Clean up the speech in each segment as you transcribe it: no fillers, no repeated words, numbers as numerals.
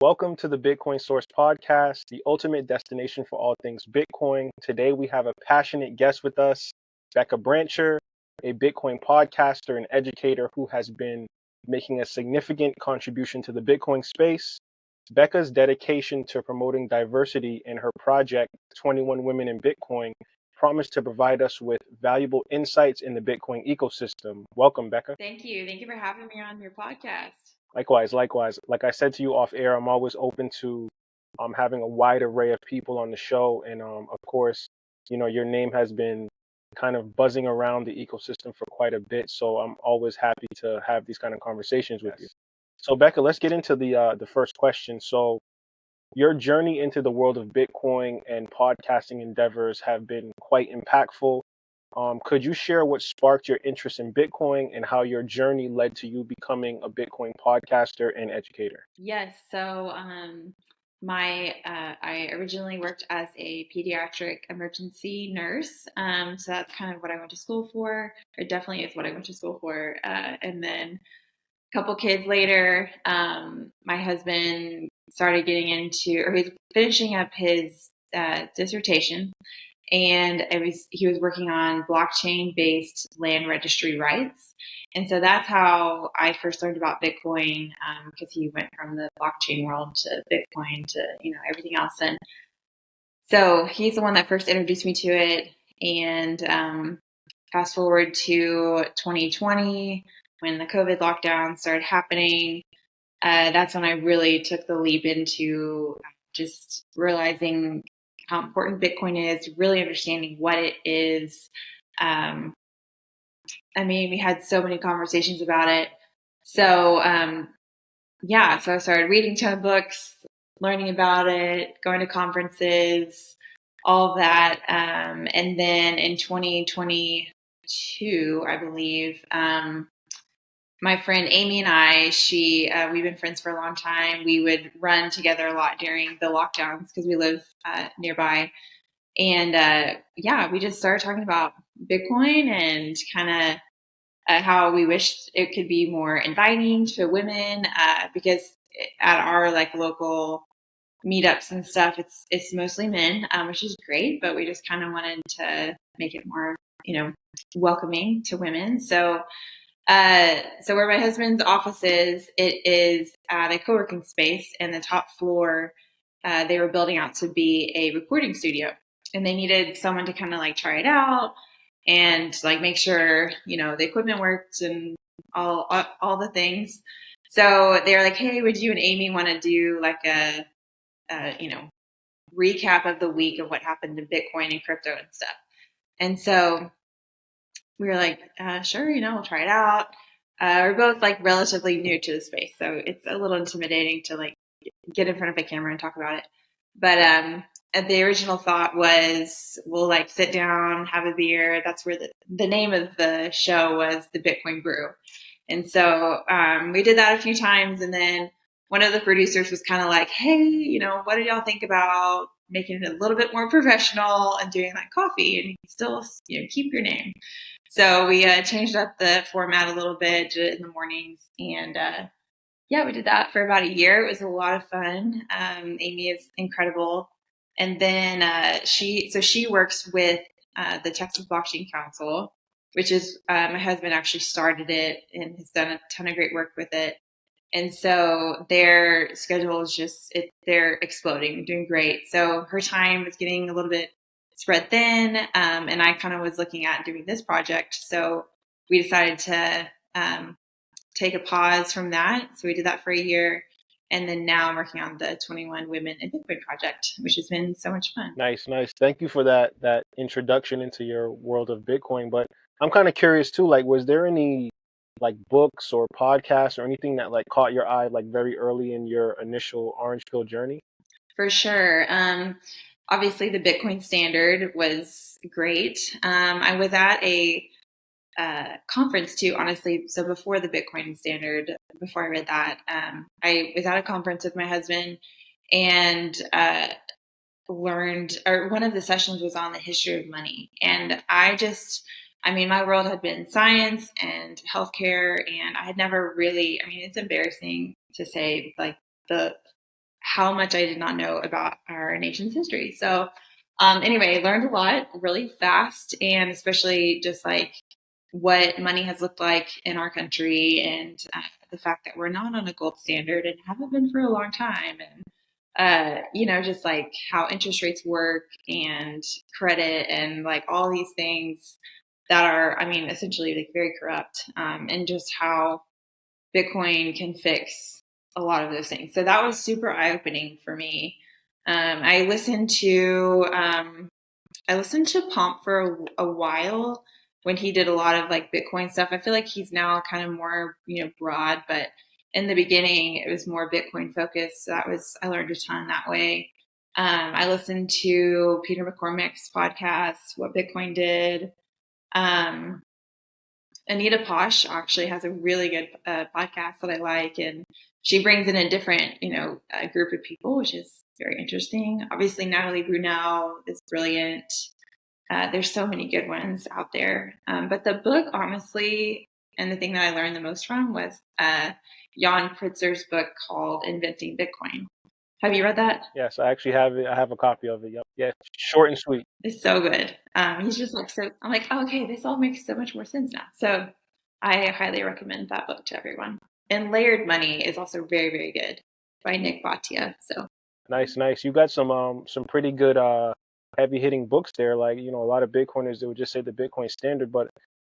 Welcome to the Bitcoin Source Podcast, the ultimate destination for all things Bitcoin. Today we have a passionate guest with us, Becca Bratcher, a Bitcoin podcaster and educator who has been making a significant contribution to the Bitcoin space. Becca's dedication to promoting diversity in her project, 21 Women in Bitcoin, promised to provide us with valuable insights in the Bitcoin ecosystem. Welcome, Becca. Thank you. Thank you for having me on your podcast. Likewise. Like I said to you off air, I'm always open to having a wide array of people on the show. And of course, your name has been kind of buzzing around the ecosystem for quite a bit. So I'm always happy to have these kind of conversations with you. So Becca, let's get into the first question. So your journey into the world of Bitcoin and podcasting endeavors have been quite impactful. Could you share what sparked your interest in Bitcoin and how your journey led to you becoming a Bitcoin podcaster and educator? Yes. I originally worked as a pediatric emergency nurse. So that's kind of what I went to school for, or definitely is what I went to school for. And then a couple kids later, my husband started getting into, or he's finishing up his dissertation. And he was working on blockchain based land registry rights. And so that's how I first learned about Bitcoin, because he went from the blockchain world to Bitcoin to everything else. And so he's the one that first introduced me to it. And fast forward to 2020, when the COVID lockdown started happening, that's when I really took the leap into just realizing how important Bitcoin is, really understanding what it is. We had so many conversations about it. So I started reading a ton of books, learning about it, going to conferences, all of that. And then in 2022, I believe, my friend Amy and I, we've been friends for a long time. We would run together a lot during the lockdowns because we live nearby. And we just started talking about Bitcoin and kind of how we wished it could be more inviting to women, because at our local meetups and stuff, it's mostly men, which is great, but we just kind of wanted to make it more, welcoming to women. So where my husband's office is, it is at a co-working space, and the top floor, they were building out to be a recording studio, and they needed someone to kind of try it out and make sure, the equipment worked and all the things. So they were like, hey, would you and Amy want to do a recap of the week of what happened to Bitcoin and crypto and stuff? And so we were like, sure, we'll try it out. We're both relatively new to the space, so it's a little intimidating to get in front of a camera and talk about it. But the original thought was we'll sit down, have a beer. That's where the name of the show was, the Bitcoin Brew. And so we did that a few times, and then one of the producers was kind of like, hey, what do y'all think about making it a little bit more professional and doing coffee, and you can still keep your name. So we changed up the format a little bit, did it in the mornings, and we did that for about a year. It was a lot of fun. Amy is incredible. And then she works with the Texas Blockchain Council, which is my husband actually started it and has done a ton of great work with it. And so their schedule is they're exploding, they're doing great. So her time is getting a little bit spread thin, and I kind of was looking at doing this project. So we decided to take a pause from that. So we did that for a year. And then now I'm working on the 21 Women in Bitcoin project, which has been so much fun. Nice. Thank you for that introduction into your world of Bitcoin. But I'm kind of curious too, was there any books or podcasts or anything that caught your eye very early in your initial Orange Pill journey? For sure. Obviously the Bitcoin Standard was great. I was at a conference too, honestly. So before the Bitcoin Standard, before I read that, I was at a conference with my husband and learned, or one of the sessions was on the history of money. And my world had been science and healthcare, and I had never really, it's embarrassing to say, the how much I did not know about our nation's history. So anyway, I learned a lot really fast, and especially just like what money has looked like in our country, and the fact that we're not on a gold standard and haven't been for a long time, and just like how interest rates work and credit and like all these things that are, I mean, essentially like very corrupt, and just how Bitcoin can fix a lot of those things. So that was super eye opening for me. I listened to Pomp for a while when he did a lot of like Bitcoin stuff. I feel like he's now kind of more, broad, but in the beginning it was more Bitcoin focused. So I learned a ton that way. I listened to Peter McCormick's podcast, What Bitcoin Did. Um, Anita Posh actually has a really good podcast that I like, and she brings in a different, group of people, which is very interesting. Obviously, Natalie Brunell is brilliant. There's so many good ones out there. But the book, honestly, and the thing that I learned the most from was Jan Pritzer's book called Inventing Bitcoin. Have you read that? Yes, I actually have it. I have a copy of it. Yep. Yeah, short and sweet. It's so good. He's just like, so I'm like, oh, okay, this all makes so much more sense now. So I highly recommend that book to everyone. And Layered Money is also very, very good by Nick Bhatia. So Nice, nice. You got some pretty good heavy hitting books there. Like, a lot of Bitcoiners, they would just say the Bitcoin standard, but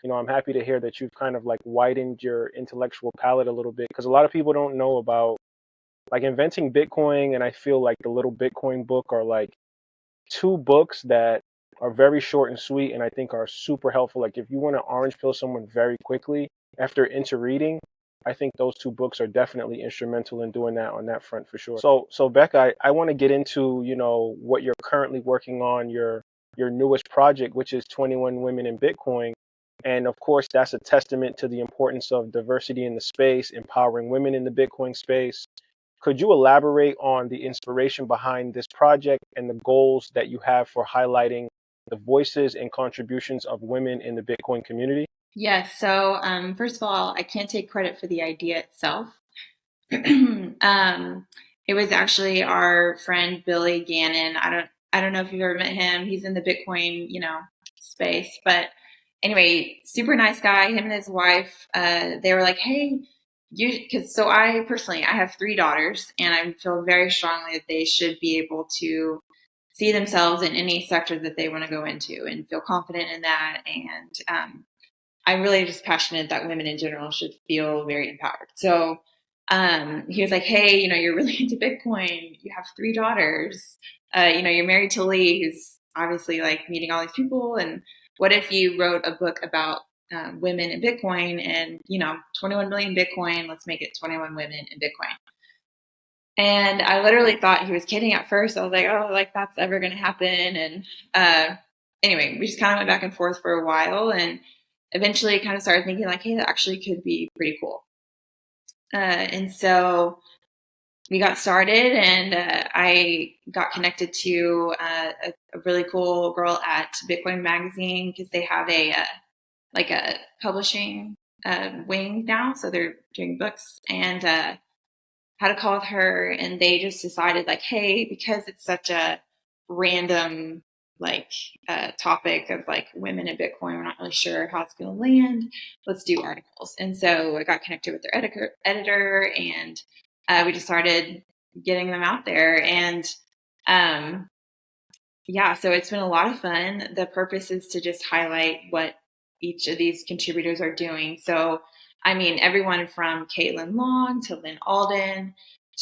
I'm happy to hear that you've kind of like widened your intellectual palette a little bit, because a lot of people don't know about like inventing Bitcoin, and I feel like the Little Bitcoin book are like two books that are very short and sweet, and I think are super helpful. Like if you want to orange pill someone very quickly after into reading, I think those two books are definitely instrumental in doing that on that front for sure. So Becca, I want to get into, what you're currently working on, your newest project, which is 21 Women in Bitcoin. And of course, that's a testament to the importance of diversity in the space, empowering women in the Bitcoin space. Could you elaborate on the inspiration behind this project and the goals that you have for highlighting the voices and contributions of women in the Bitcoin community? yes. So first of all, I can't take credit for the idea itself. It was actually our friend Billy Gannon. I don't know if you've ever met him. He's in the Bitcoin, space. But anyway, super nice guy. Him and his wife, they were like, hey, because so I have 3 daughters, and I feel very strongly that they should be able to see themselves in any sector that they want to go into and feel confident in that. And I'm really just passionate that women in general should feel very empowered. So he was like, hey, you're really into Bitcoin. You have 3 daughters. You're married to Lee, who's obviously like meeting all these people. And what if you wrote a book about women in Bitcoin and, 21 million Bitcoin, let's make it 21 women in Bitcoin. And I literally thought he was kidding at first. I was like, oh, like that's ever going to happen. And anyway, we just kind of went back and forth for a while, and eventually kind of started thinking like, hey, that actually could be pretty cool. And so we got started, and I got connected to a really cool girl at Bitcoin Magazine, because they have a publishing wing now. So they're doing books, and had a call with her, and they just decided like, hey, because it's such a random like topic of like women in Bitcoin, we're not really sure how it's going to land. Let's do articles. And so I got connected with their editor, and we just started getting them out there. And yeah, so it's been a lot of fun. The purpose is to just highlight what each of these contributors are doing. So, I mean, everyone from Caitlin Long to Lynn Alden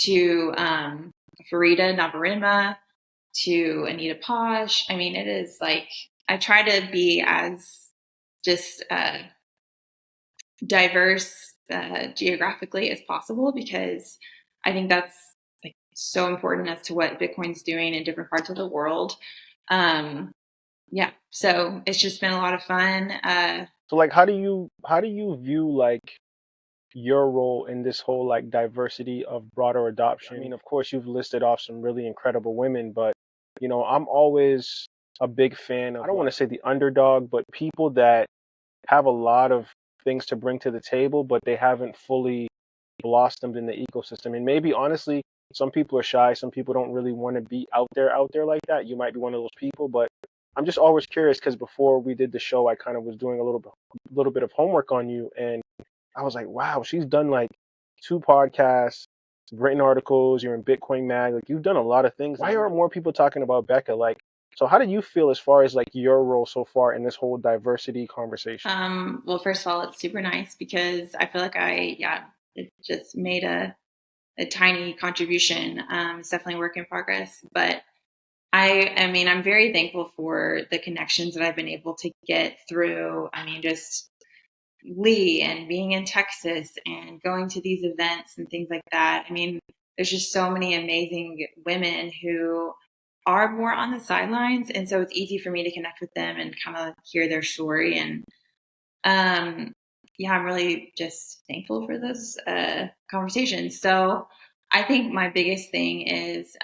to Farida Nabarima to Anita Posh. I mean, it is like, I try to be as just diverse geographically as possible, because I think that's like so important as to what Bitcoin's doing in different parts of the world. Yeah, so it's just been a lot of fun. So like how do you view like your role in this whole like diversity of broader adoption? I mean, of course you've listed off some really incredible women, but I'm always a big fan of, I don't want to say the underdog, but people that have a lot of things to bring to the table, but they haven't fully blossomed in the ecosystem. And maybe honestly, some people are shy, some people don't really want to be out there like that. You might be one of those people, but I'm just always curious because before we did the show, I kind of was doing a little bit of homework on you, and I was like, wow, she's done like 2 podcasts, written articles. You're in Bitcoin Mag. Like you've done a lot of things. Why aren't more people talking about Becca? Like, so how do you feel as far as like your role so far in this whole diversity conversation? Well, first of all, it's super nice because I feel like it just made a tiny contribution. It's definitely a work in progress, but I mean, I'm very thankful for the connections that I've been able to get through. I mean, just Lee and being in Texas and going to these events and things like that. I mean, there's just so many amazing women who are more on the sidelines. And so it's easy for me to connect with them and kind of hear their story. And um, yeah, I'm really just thankful for those conversations. So I think my biggest thing is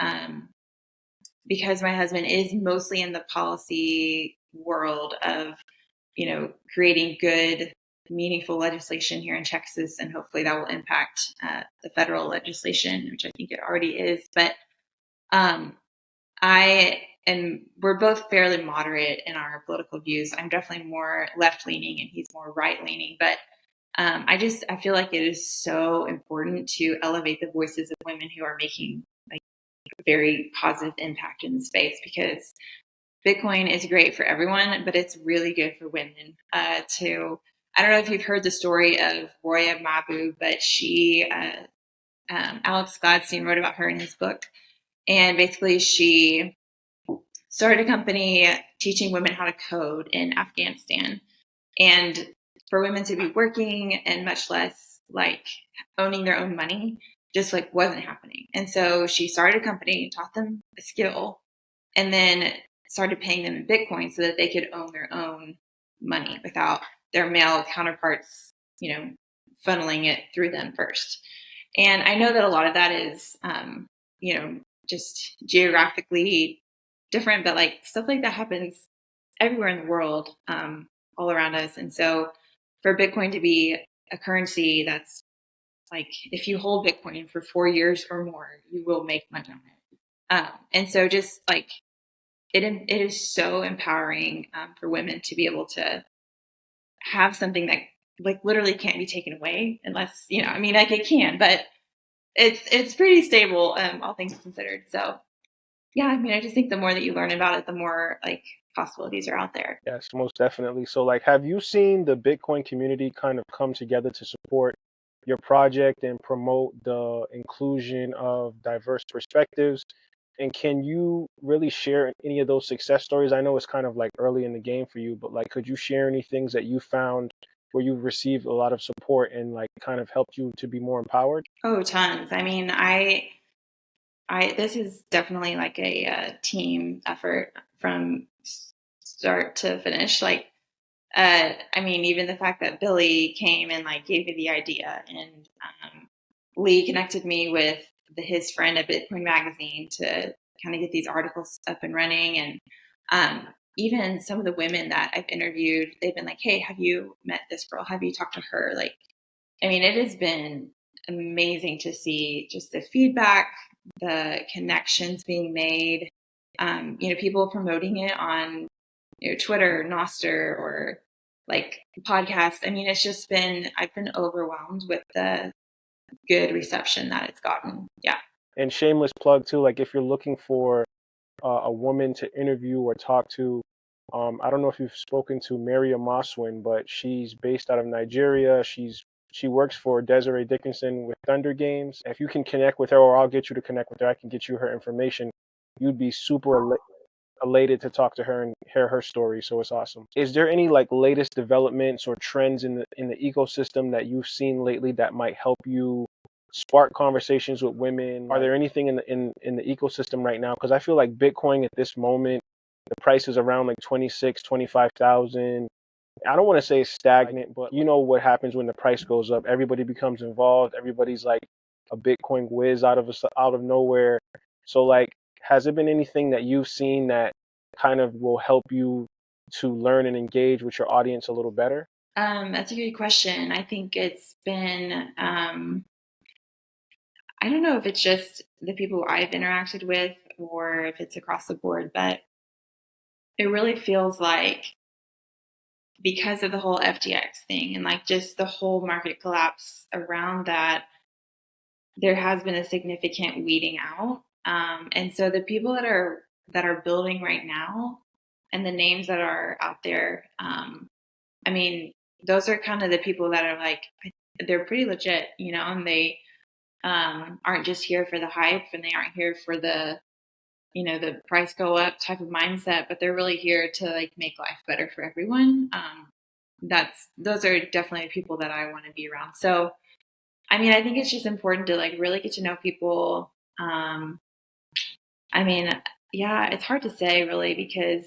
because my husband is mostly in the policy world of, creating good, meaningful legislation here in Texas, and hopefully that will impact the federal legislation, which I think it already is. But um, we're both fairly moderate in our political views. I'm definitely more left leaning, and he's more right leaning. But I feel like it is so important to elevate the voices of women who are making like a very positive impact in the space, because Bitcoin is great for everyone, but it's really good for women. I don't know if you've heard the story of Roya Mabu, but Alex Gladstein wrote about her in his book. And basically, she started a company teaching women how to code in Afghanistan. And for women to be working and much less like owning their own money just like wasn't happening. And so she started a company, taught them a skill, and then started paying them in Bitcoin so that they could own their own money without their male counterparts, funneling it through them first. And I know that a lot of that is, just geographically different, but like stuff like that happens everywhere in the world, all around us. And so for Bitcoin to be a currency that's like, if you hold Bitcoin for 4 years or more, you will make money on it. And so just like it is so empowering for women to be able to have something that like literally can't be taken away unless, I mean, like it can, but it's pretty stable, all things considered. So yeah, I mean, I just think the more that you learn about it, the more like possibilities are out there. Yes, most definitely. So, like, have you seen the Bitcoin community kind of come together to support your project and promote the inclusion of diverse perspectives? And can you really share any of those success stories? I know it's kind of like early in the game for you, but like, could you share any things that you found where you've received a lot of support and like kind of helped you to be more empowered? Oh, tons. I mean, I this is definitely like a team effort from start to finish. Like, I mean, even the fact that Billy came and like gave me the idea, and Lee connected me with his friend at Bitcoin Magazine to kind of get these articles up and running. And even some of the women that I've interviewed, they've been like, "Hey, have you met this girl? Have you talked to her?" Like, I mean, it has been amazing to see just the feedback, the connections being made, people promoting it on Twitter, Noster, or like podcasts. I mean, I've been overwhelmed with the good reception that it's gotten. Yeah. And shameless plug too, like if you're looking for a woman to interview or talk to. I don't know if you've spoken to Maria Moswin, but she's based out of Nigeria. She works for Desiree Dickinson with Thunder Games. If you can connect with her, or I'll get you to connect with her, I can get you her information. You'd be super elated to talk to her and hear her story. So it's awesome. Is there any like latest developments or trends in the ecosystem that you've seen lately that might help you spark conversations with women? Are there anything in the ecosystem right now? Because I feel like Bitcoin at this moment, the price is around like 26, 25,000. I don't want to say it's stagnant, but you know what happens when the price goes up. Everybody becomes involved. Everybody's like a Bitcoin whiz out of nowhere. So like, has there been anything that you've seen that kind of will help you to learn and engage with your audience a little better? That's a good question. I think it's been, I don't know if it's just the people I've interacted with or if it's across the board, but it really feels like because of the whole FTX thing and like just the whole market collapse around that, there has been a significant weeding out. And so the people that are building right now and the names that are out there, I mean, those are kind of the people that are like they're pretty legit, and they aren't just here for the hype and they aren't here for the price go up type of mindset, but they're really here to like make life better for everyone. Those are definitely people that I want to be around. So, I mean, I think it's just important to like really get to know people. I mean, yeah, it's hard to say really because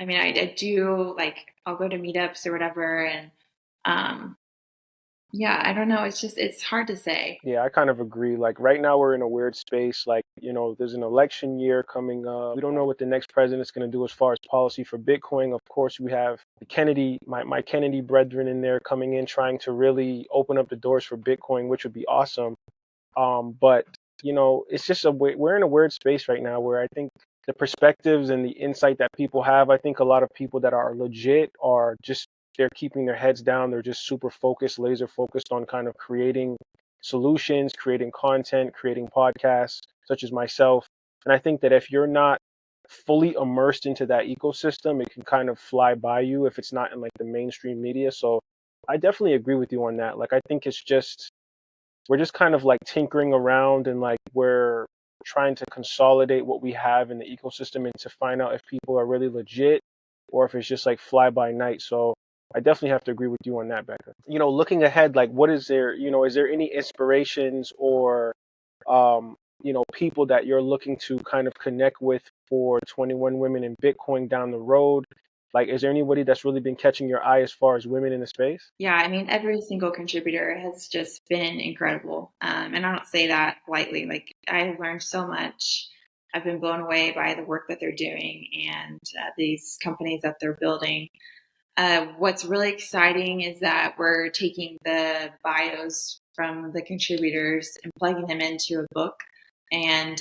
I mean, I do like I'll go to meetups or whatever, and um, yeah, I don't know. It's hard to say. Yeah, I kind of agree. Like right now we're in a weird space. Like, there's an election year coming up. We don't know what the next president's going to do as far as policy for Bitcoin. Of course, we have the Kennedy, my Kennedy brethren in there coming in trying to really open up the doors for Bitcoin, which would be awesome. But it's just we're in a weird space right now where I think the perspectives and the insight that people have, I think a lot of people that are legit are just they're keeping their heads down. They're just super focused, laser focused on kind of creating solutions, creating content, creating podcasts, such as myself. And I think that if you're not fully immersed into that ecosystem, it can kind of fly by you if it's not in like the mainstream media. So I definitely agree with you on that. Like I think it's just we're just kind of like tinkering around and like we're trying to consolidate what we have in the ecosystem and to find out if people are really legit or if it's just like fly by night. So I definitely have to agree with you on that, Becca. Looking ahead, like what is there, is there any inspirations or people that you're looking to kind of connect with for 21 Women in Bitcoin down the road? Like, is there anybody that's really been catching your eye as far as women in the space? Yeah, I mean, every single contributor has just been incredible. And I don't say that lightly. Like, I have learned so much. I've been blown away by the work that they're doing and these companies that they're building. What's really exciting is that we're taking the bios from the contributors and plugging them into a book. And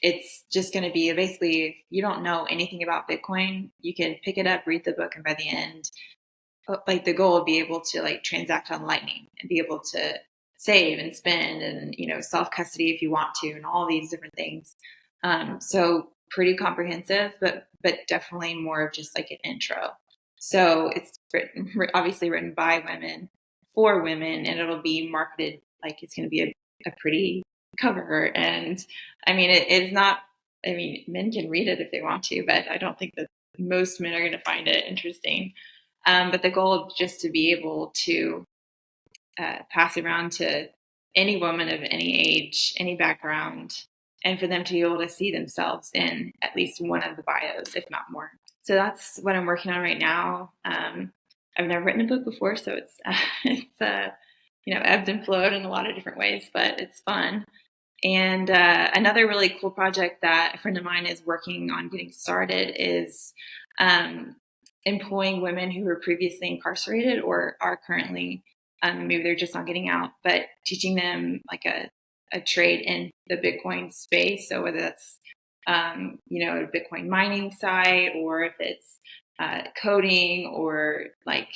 it's just going to be basically, if you don't know anything about Bitcoin, you can pick it up, read the book, and by the end, like the goal would be able to like transact on Lightning and be able to save and spend and self custody if you want to and all these different things. So pretty comprehensive, but definitely more of just like an intro. So it's obviously written by women for women, and it'll be marketed like it's going to be a pretty cover. And I mean, it's not. I mean, men can read it if they want to, but I don't think that most men are going to find it interesting. But the goal is just to be able to pass it around to any woman of any age, any background, and for them to be able to see themselves in at least one of the bios, if not more. So that's what I'm working on right now. I've never written a book before, so it's ebbed and flowed in a lot of different ways, but it's fun. And another really cool project that a friend of mine is working on getting started is um, employing women who were previously incarcerated or are currently, maybe they're just not getting out, but teaching them like a trade in the Bitcoin space. So whether that's, a Bitcoin mining site or if it's coding or like,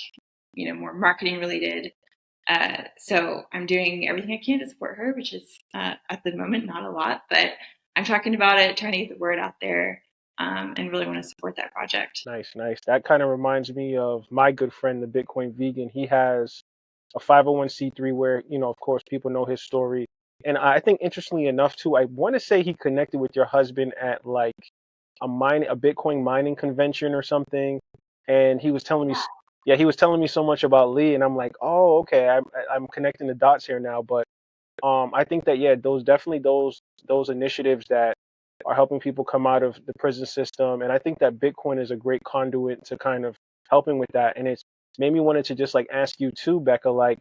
more marketing related. So I'm doing everything I can to support her, which is at the moment not a lot, but I'm talking about it, trying to get the word out there, and really want to support that project. Nice, nice. That kind of reminds me of my good friend, the Bitcoin vegan. He has a 501c3 where, of course, people know his story. And I think interestingly enough, too, I want to say he connected with your husband at like a Bitcoin mining convention or something. And he was telling me, yeah, he was telling me so much about Lee. And I'm like, oh, okay, I'm connecting the dots here now. But I think that yeah, those definitely those initiatives that are helping people come out of the prison system, and I think that Bitcoin is a great conduit to kind of helping with that. And it's made me wanted to just like ask you too, Becca, like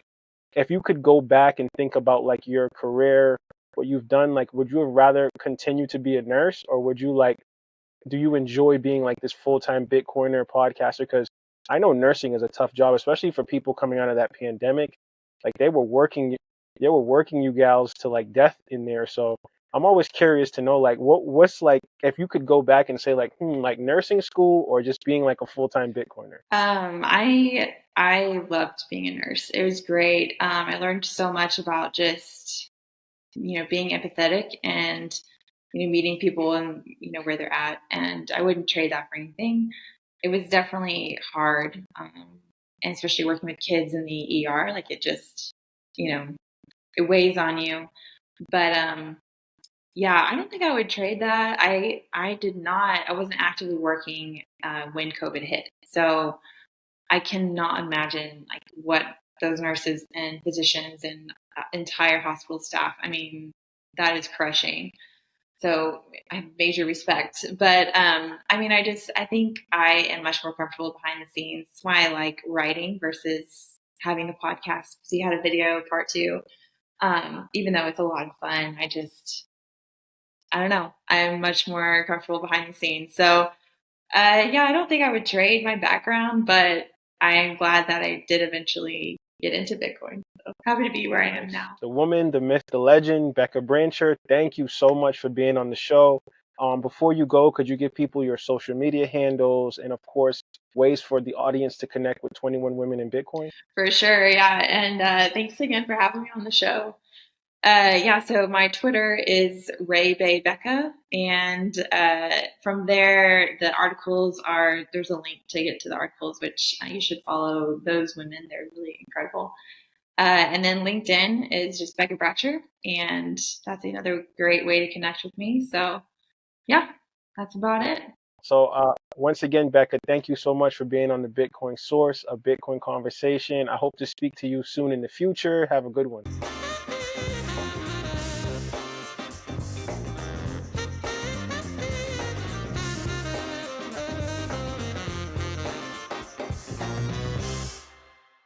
if you could go back and think about like your career, what you've done, like would you have rather continue to be a nurse or would you like do you enjoy being like this full-time Bitcoiner podcaster? Because I know nursing is a tough job, especially for people coming out of that pandemic. Like they were working they were working you gals to like death in there. So I'm always curious to know like what's like if you could go back and say like like nursing school or just being like a full-time Bitcoiner. I loved being a nurse. It was great. I learned so much about just being empathetic and meeting people and where they're at, and I wouldn't trade that for anything. It was definitely hard, and especially working with kids in the ER, like it just you know it weighs on you. But yeah, I don't think I would trade that. I did not. I wasn't actively working when COVID hit, so I cannot imagine like what those nurses and physicians and entire hospital staff. I mean, that is crushing. So I have major respect. But I mean, I think I am much more comfortable behind the scenes. That's why I like writing versus having the podcast. So you had a video part two. Even though it's a lot of fun, I don't know. I'm much more comfortable behind the scenes. So yeah, I don't think I would trade my background, but I'm glad that I did eventually get into Bitcoin. So happy to be where I am Nice. now. The woman, the myth, the legend, Becca Bratcher, thank you so much for being on the show. Before you go, could you give people your social media handles and, of course, ways for the audience to connect with 21 Women in Bitcoin? For sure, yeah. And thanks again for having me on the show. Yeah, so my Twitter is Ray Bay Becca, and from there, there's a link to get to the articles, which you should follow those women. They're really incredible. And then LinkedIn is just Becca Bratcher, and that's another great way to connect with me. So yeah, that's about it. So, once again, Becca, thank you so much for being on the Bitcoin Source, a Bitcoin conversation. I hope to speak to you soon in the future. Have a good one.